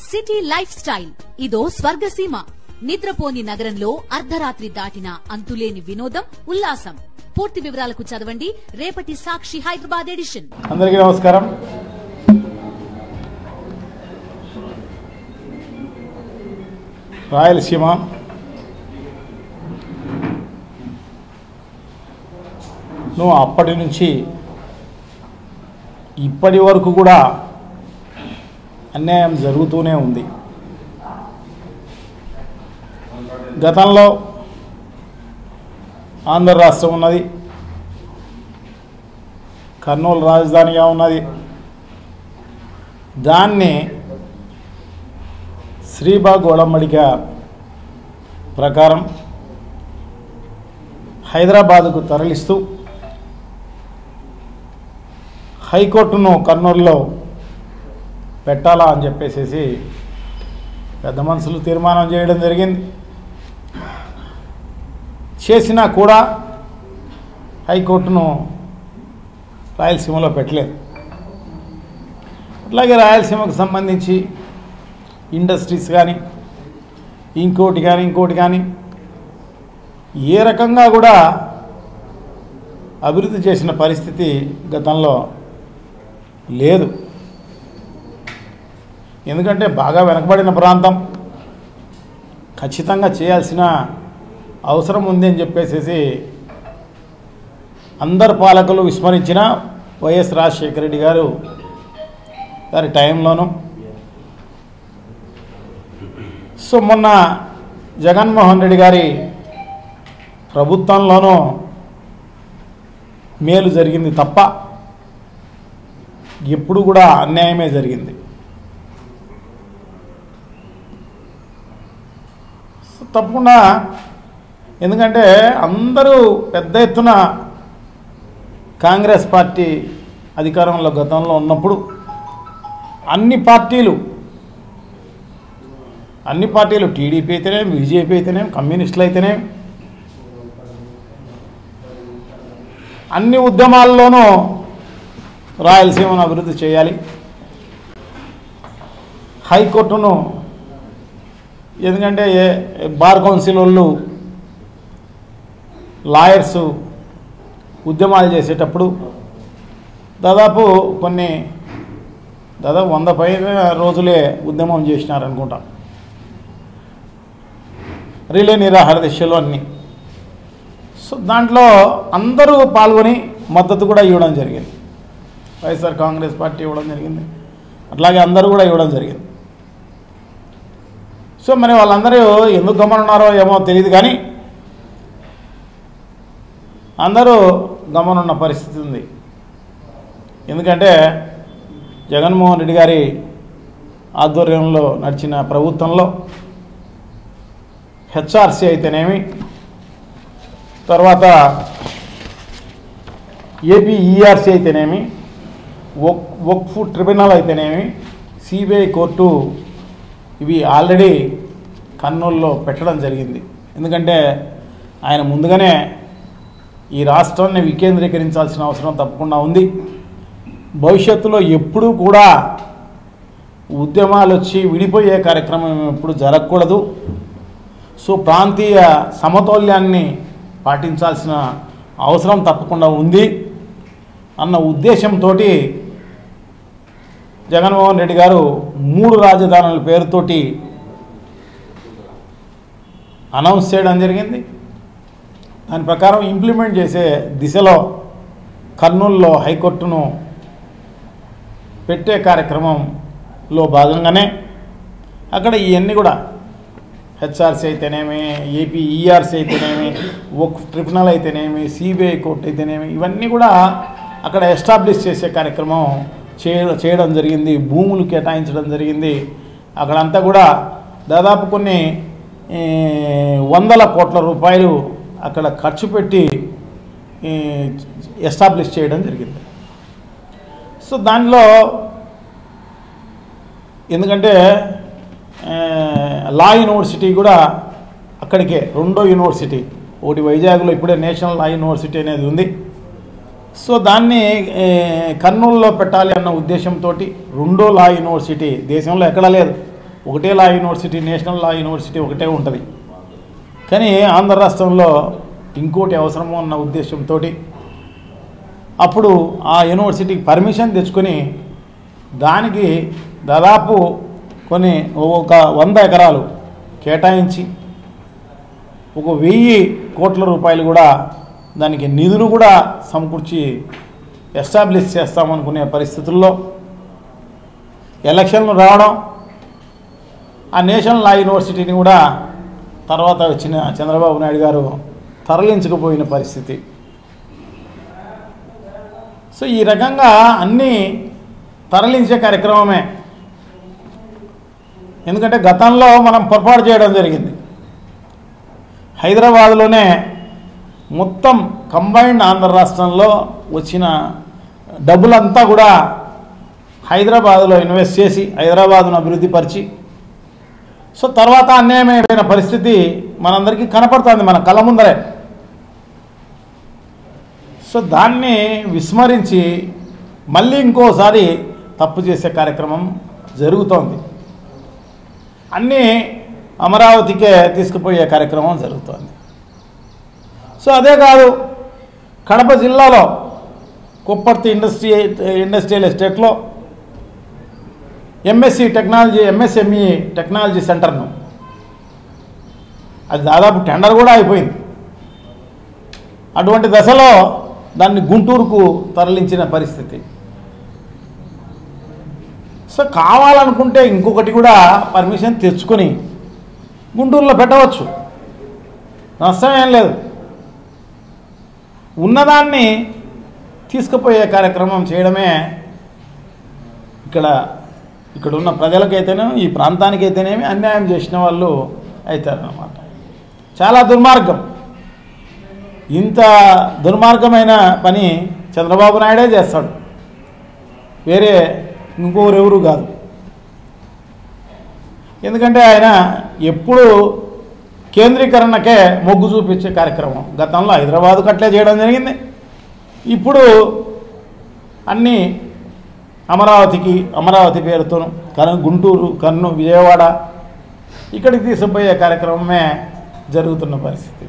City life style ఇదో స్వర్గసీమ. నిద్రపోని నగరంలో అర్ధరాత్రి దాటిన అంతులేని వినోదం, ఉల్లాసం. పూర్తి వివరాలకు చదవండి రేపటి సాక్షి హైదరాబాద్ ఎడిషన్. అందరికీ నమస్కారం. రాయలసీమ అప్పటి నుంచి ఇప్పటి వరకు కూడా అన్యాయం జరుగుతూనే ఉంది. గతంలో ఆంధ్ర రాష్ట్రం ఉన్నది, కర్నూలు రాజధానిగా ఉన్నది. దాన్ని శ్రీబాగ్ ఒడంబడిక ప్రకారం హైదరాబాదుకు తరలిస్తూ హైకోర్టును కర్నూలులో పెట్టాలా అని చెప్పేసి పెద్ద మనుషులు తీర్మానం చేయడం జరిగింది. చేసినా కూడా హైకోర్టును రాయలసీమలో పెట్టలేదు. అట్లాగే రాయలసీమకు సంబంధించి ఇండస్ట్రీస్ కానీ ఇంకోటి కానీ ఏ రకంగా కూడా అభివృద్ధి చేసిన పరిస్థితి గతంలో లేదు. ఎందుకంటే బాగా వెనకబడిన ప్రాంతం, ఖచ్చితంగా చేయాల్సిన అవసరం ఉంది అని చెప్పేసి అందరు పాలకులు విస్మరించిన వైఎస్ రాజశేఖర రెడ్డి గారి టైంలోనూ, మొన్న జగన్మోహన్ రెడ్డి గారి ప్రభుత్వంలోనూ మేలు జరిగింది తప్ప ఎప్పుడు కూడా అన్యాయమే జరిగింది. తప్పకుండా, ఎందుకంటే అందరూ పెద్ద ఎత్తున కాంగ్రెస్ పార్టీ అధికారంలో గతంలో ఉన్నప్పుడు అన్ని పార్టీలు టీడీపీ అయితేనేం, బీజేపీ అయితేనేం, కమ్యూనిస్టులు అయితేనేం అన్ని ఉద్యమాల్లోనూ రాయలసీమను అభివృద్ధి చేయాలి, హైకోర్టును, ఎందుకంటే బార్ కౌన్సిల్ వాళ్ళు లాయర్సు ఉద్యమాలు చేసేటప్పుడు దాదాపు 100 పైన రోజులే ఉద్యమం చేసినారనుకుంటా, రిలే నిరాహార దీక్షలు అన్నీ. దాంట్లో అందరూ పాల్గొని మద్దతు కూడా ఇవ్వడం జరిగింది. వైఎస్ఆర్ కాంగ్రెస్ పార్టీ ఇవ్వడం జరిగింది, అట్లాగే అందరూ కూడా ఇవ్వడం జరిగింది. మరి వాళ్ళందరూ ఎందుకు గమనున్నారో ఏమో తెలియదు, కానీ అందరూ గమనున్న పరిస్థితి ఉంది. ఎందుకంటే జగన్మోహన్ రెడ్డి గారి ఆధ్వర్యంలో నడిచిన ప్రభుత్వంలో హెచ్ఆర్సీ అయితేనేమి, తర్వాత ఏపీఈఆర్సీ అయితేనేమి, వక్ఫ్ ట్రిబ్యునల్ అయితేనేమి, సిబిఐ కోర్టు ఇవి ఆల్రెడీ కర్నూలులో పెట్టడం జరిగింది. ఎందుకంటే ఆయన ముందుగానే ఈ రాష్ట్రాన్ని వికేంద్రీకరించాల్సిన అవసరం తప్పకుండా ఉంది. భవిష్యత్తులో ఎప్పుడూ కూడా ఉద్యమాలు వచ్చి విడిపోయే కార్యక్రమం ఎప్పుడు జరగకూడదు. ప్రాంతీయ సమతౌల్యాన్ని పాటించాల్సిన అవసరం తప్పకుండా ఉంది అన్న ఉద్దేశంతో జగన్మోహన్ రెడ్డి గారు 3 రాజధానుల పేరుతోటి అనౌన్స్ చేయడం జరిగింది. దాని ప్రకారం ఇంప్లిమెంట్ చేసే దిశలో కర్నూలులో హైకోర్టును పెట్టే కార్యక్రమంలో భాగంగానే అక్కడ ఇవన్నీ కూడా హెచ్ఆర్సీ అయితేనేమి, ఏపీఈఆర్సీ అయితేనేమి, వక్ఫ్ ట్రిబ్యునల్ అయితేనేమి, సిబిఐ కోర్టు అయితేనేమి, ఇవన్నీ కూడా అక్కడ ఎస్టాబ్లిష్ చేసే కార్యక్రమం చేయడం జరిగింది. భూములు కేటాయించడం జరిగింది. అక్కడంతా కూడా దాదాపు కొన్ని 100 కోట్ల రూపాయలు అక్కడ ఖర్చు పెట్టి ఎస్టాబ్లిష్ చేయడం జరిగింది. దానిలో ఎందుకంటే లా యూనివర్సిటీ కూడా అక్కడికే, రెండో యూనివర్సిటీ, ఒకటి వైజాగ్లో ఇప్పుడే నేషనల్ లా యూనివర్సిటీ అనేది ఉంది. సో దాన్ని కర్నూలులో పెట్టాలి అన్న ఉద్దేశంతో రెండో లా యూనివర్సిటీ దేశంలో ఎక్కడా లేదు. ఒకటే లా యూనివర్సిటీ, నేషనల్ లా యూనివర్సిటీ ఒకటే ఉంటుంది. కానీ ఆంధ్ర రాష్ట్రంలో ఇంకోటి అవసరము అన్న ఉద్దేశంతో అప్పుడు ఆ యూనివర్సిటీకి పర్మిషన్ తెచ్చుకొని దానికి దాదాపు ఒక 100 ఎకరాలు కేటాయించి 1000 కోట్ల రూపాయలు కూడా దానికి నిధులు కూడా సమకూర్చి ఎస్టాబ్లిష్ చేస్తామనుకునే పరిస్థితుల్లో ఎలక్షన్లు రావడం, ఆ నేషనల్ లా యూనివర్సిటీని కూడా తర్వాత వచ్చిన చంద్రబాబు నాయుడు గారు తరలించకపోయిన పరిస్థితి. సో ఈ రకంగా అన్నీ తరలించే కార్యక్రమమే. ఎందుకంటే గతంలో మనం పొరపాటు చేయడం జరిగింది. హైదరాబాద్లోనే మొత్తం కంబైన్డ్ ఆంధ్ర రాష్ట్రంలో వచ్చిన డబ్బులంతా కూడా హైదరాబాద్లో ఇన్వెస్ట్ చేసి హైదరాబాద్ను అభివృద్ధి పరిచి, సో తర్వాత అన్యాయమైన పరిస్థితి మనందరికీ కనపడుతుంది మన కళ్ళ ముందరే. సో దాన్ని విస్మరించి మళ్ళీ ఇంకోసారి తప్పు చేసే కార్యక్రమం జరుగుతోంది. అన్నీ అమరావతికే తీసుకుపోయే కార్యక్రమం జరుగుతోంది. సో అదే కాదు, కడప జిల్లాలో కొప్పర్తి ఇండస్ట్రియల్ ఎస్టేట్లో ఎంఎస్ఎంఈ టెక్నాలజీ సెంటర్ను, అది దాదాపు టెండర్ కూడా అయిపోయింది. అటువంటి దశలో దాన్ని గుంటూరుకు తరలించిన పరిస్థితి. సో కావాలనుకుంటే ఇంకొకటి కూడా పర్మిషన్ తెచ్చుకొని గుంటూరులో పెట్టవచ్చు, నష్టమేం లేదు. ఉన్నదాన్ని తీసుకుపోయే కార్యక్రమం చేయడమే ఇక్కడ ఉన్న ప్రజలకైతేనే, ఈ ప్రాంతానికైతేనేమి అన్యాయం చేసిన వాళ్ళు అవుతారన్నమాట. చాలా దుర్మార్గం. ఇంత దుర్మార్గమైన పని చంద్రబాబు నాయుడే చేస్తాడు, వేరే ఇంకోరెవరు కాదు. ఎందుకంటే ఆయన ఎప్పుడు కేంద్రీకరణకే మొగ్గు చూపించే కార్యక్రమం. గతంలో హైదరాబాదు కట్లే చేయడం జరిగింది. ఇప్పుడు అన్నీ అమరావతి పేరుతోను గుంటూరు, కర్నూలు, విజయవాడ ఇక్కడికి తీసుకుపోయే కార్యక్రమమే జరుగుతున్న పరిస్థితి.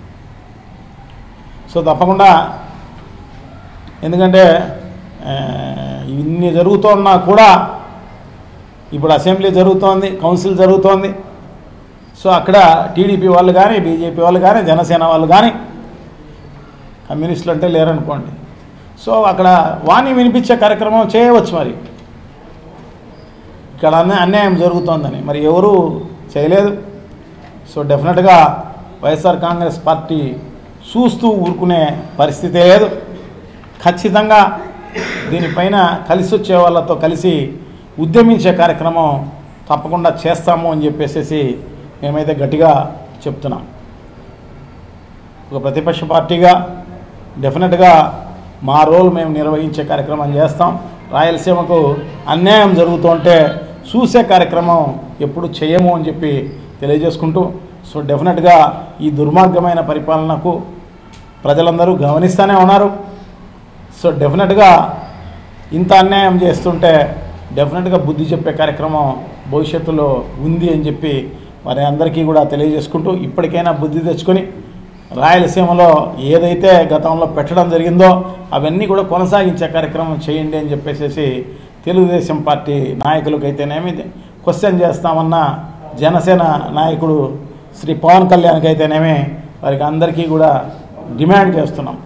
సో తప్పకుండా, ఎందుకంటే ఇన్ని జరుగుతున్నా కూడా ఇప్పుడు అసెంబ్లీ జరుగుతోంది, కౌన్సిల్ జరుగుతోంది. సో అక్కడ టీడీపీ వాళ్ళు కానీ, బీజేపీ వాళ్ళు కానీ, జనసేన వాళ్ళు కానీ, కమ్యూనిస్టులు అంటే లేరనుకోండి, సో అక్కడ వాణి వినిపించే కార్యక్రమం చేయవచ్చు. మరి ఇక్కడ అన్యాయం జరుగుతోందని మరి ఎవరు చేయలేదు. సో డెఫినెట్గా వైఎస్ఆర్ కాంగ్రెస్ పార్టీ చూస్తూ ఊరుకునే పరిస్థితి లేదు. ఖచ్చితంగా దీనిపైన కలిసి వచ్చే వాళ్ళతో కలిసి ఉద్యమించే కార్యక్రమం తప్పకుండా చేస్తాము అని చెప్పేసి మేమైతే గట్టిగా చెప్తున్నాం. ఒక ప్రతిపక్ష పార్టీగా డెఫినెట్గా మా రోల్ మేము నిర్వహించే కార్యక్రమం చేస్తాం. రాయలసీమకు అన్యాయం జరుగుతుంటే చూసే కార్యక్రమం ఎప్పుడు చేయము అని చెప్పి తెలియజేసుకుంటూ, సో డెఫినెట్గా ఈ దుర్మార్గమైన పరిపాలనకు ప్రజలందరూ గమనిస్తూనే ఉన్నారు. సో డెఫినెట్గా ఇంత అన్యాయం చేస్తుంటే డెఫినెట్గా బుద్ధి చెప్పే కార్యక్రమం భవిష్యత్తులో ఉంది అని చెప్పి మరి అందరికీ కూడా తెలియజేసుకుంటూ, ఇప్పటికైనా బుద్ధి తెచ్చుకొని రాయలసీమలో ఏదైతే గతంలో పెట్టడం జరిగిందో అవన్నీ కూడా కొనసాగించే కార్యక్రమం చేయండి అని చెప్పేసి తెలుగుదేశం పార్టీ నాయకులకైతేనేమి, క్వశ్చన్ చేస్తామన్న జనసేన నాయకుడు శ్రీ పవన్ కళ్యాణ్కి అయితేనేమి వారికి అందరికీ కూడా డిమాండ్ చేస్తున్నాం.